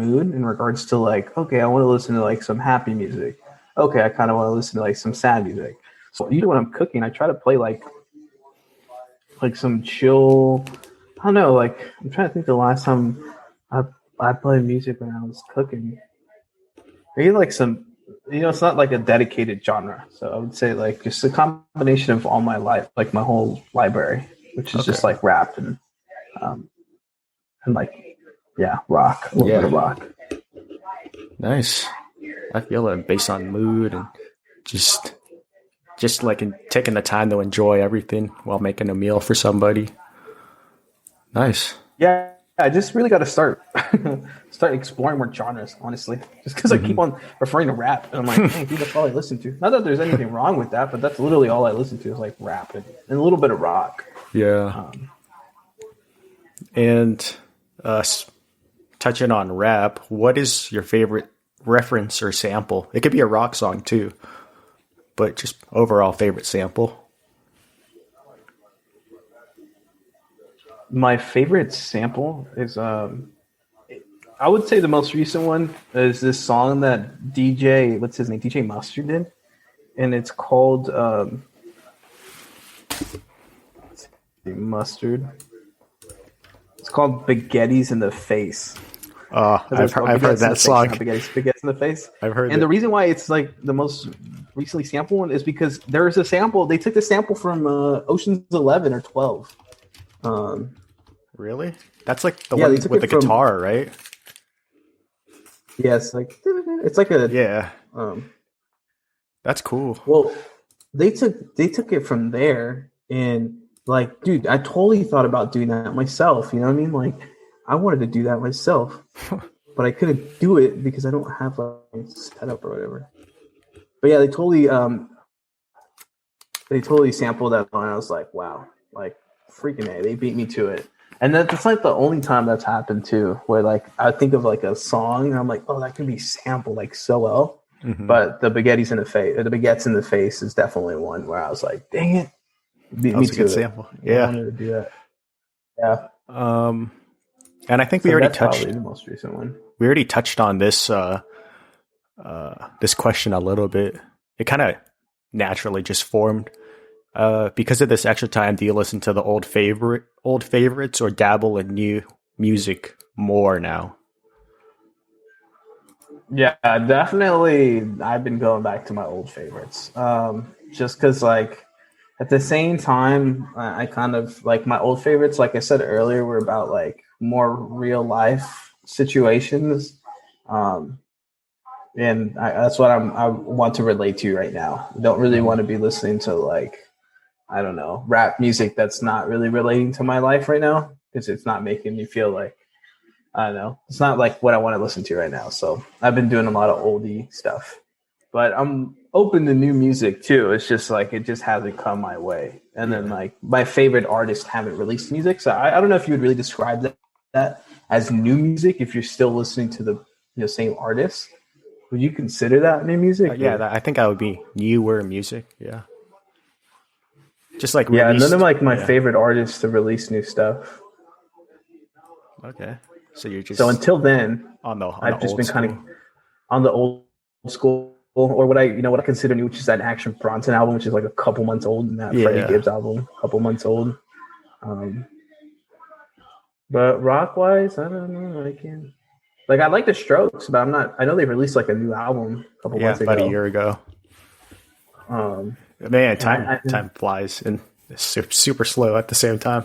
mood in regards to like, okay, I want to listen to like some happy music. Okay, I kind of want to listen to like some sad music. So usually when I'm cooking, I try to play like some chill. I don't know. Like I'm trying to think the last time I I played music when I was cooking. Maybe like some, it's not like a dedicated genre. So I would say like just a combination of all my life, like my whole library, which is just Okay. like rap um, and like, yeah, rock, a little bit Yeah. of rock. Nice. I feel it based on mood and just like taking the time to enjoy everything while making a meal for somebody. Nice. Yeah, I just really got to start exploring more genres, honestly. Just because I keep Hmm. on referring to rap, and I'm like, dang, dude, that's all I listen to. Not that there's anything wrong with that, but that's literally all I listen to is like rap and a little bit of rock. Yeah. Um, And touching on rap, what is your favorite reference or sample? It could be a rock song too, but just overall favorite sample. my favorite sample is I would say the most recent one is this song that DJ, what's his name, DJ Mustard did, and it's called Mustard. It's called "Spaghetti's in the Face." Because it's called I've heard "Baguettes in the that Face," song. not Spaghettis in the Face. I've heard And that. the reason why it's like the most recently sampled one is because there's a sample. They took the sample from Ocean's 11 or 12. Um, Really? That's like the yeah, one they took with the it from. guitar, right? Yeah, it's like a Yeah, um, that's cool. well, they took it from there, and like, dude, I totally thought about doing that myself. You know what I mean? Like, I wanted to do that myself, but I couldn't do it because I don't have a setup or whatever. But yeah, they totally sampled that song, and I was like, wow, like freaking A, they beat me to it. And that's like the only time that's happened too, where like I think of like a song and I'm like, oh, that can be sampled like so well. Hmm. But the baguettes in the face is definitely one where I was like, dang it, beat That me was a good to it. sample. I Yeah. wanted to do that. Yeah. Um, and I think So that's probably the most recent one. we already touched on this this question a little bit. It kind of naturally just formed. Because of this extra time, do you listen to the old favorites or dabble in new music more now? Yeah, definitely. I've been going back to my old favorites. Just because, like, at the same time, I kind of like my old favorites, like I said earlier, were about like more real life situations. Um, and that's what I want to relate to right now. I don't really want Mhm. to be listening to like, I don't know, rap music that's not really relating to my life right now because it's not making me feel like, I don't know. It's not like what I want to listen to right now. So I've been doing a lot of oldie stuff, but I'm open to new music too. It's just like it just hasn't come my way. And then Yeah. like my favorite artists haven't released music, so I don't know if you would really describe that as new music if you're still listening to the same artist. Would you consider that new music? Yeah, Or? I think that would be newer music. Yeah. Just like Yeah, none of released. like my Yeah. favorite artists to release new stuff. Okay. So you're So just until then, on the I've just old been kind of school. on the old school or what I consider new, which is that Action Bronson album, which is like a couple months old, and that Freddie Yeah. Gibbs album, a couple months old. Um, but rock wise, I don't know. I can't. Like I like the Strokes, but I'm not. I know they released like a new album a couple Yeah, months about a ago. year ago. Um, Man, and time flies and it's super slow at the same time.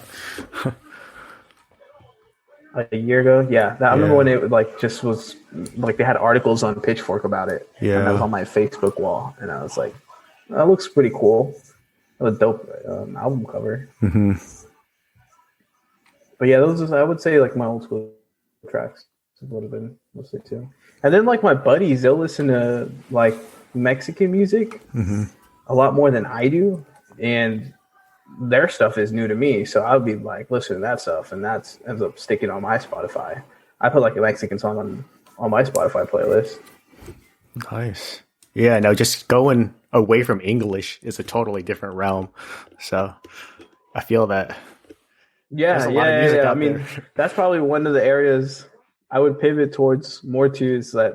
a year ago, yeah. I remember when Yeah. it like just was like they had articles on Pitchfork about it, and that was Yeah. on my Facebook wall, and I was like, that looks pretty cool. A dope album cover. Hmm. But yeah, those is, I would say like my old school tracks is what I've been listening to. And then like my buddies, they'll listen to like Mexican music Hmm. a lot more than I do, and their stuff is new to me. So I'll be like listening to that stuff, and that ends up sticking on my Spotify. I put like a Mexican song on my Spotify playlist. Nice. Yeah, no, just going away from English is a totally different realm. So I feel that there's Yeah, a lot of yeah, yeah, music yeah. I out there. mean, that's probably one of the areas I would pivot towards more to is that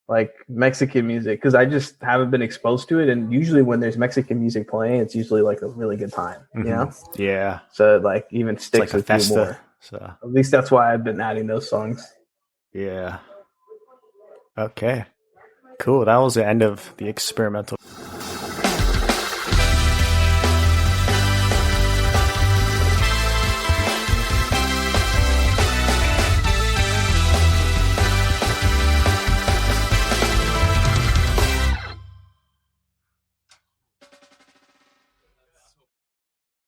like Mexican music because I just haven't been exposed to it. And usually when there's Mexican music playing, it's usually like a really good time, you know? Yeah. So it like even It's sticks like a with you festa. more. So At least that's why I've been adding those songs. yeah. Okay. Cool. That was the end of the experimental.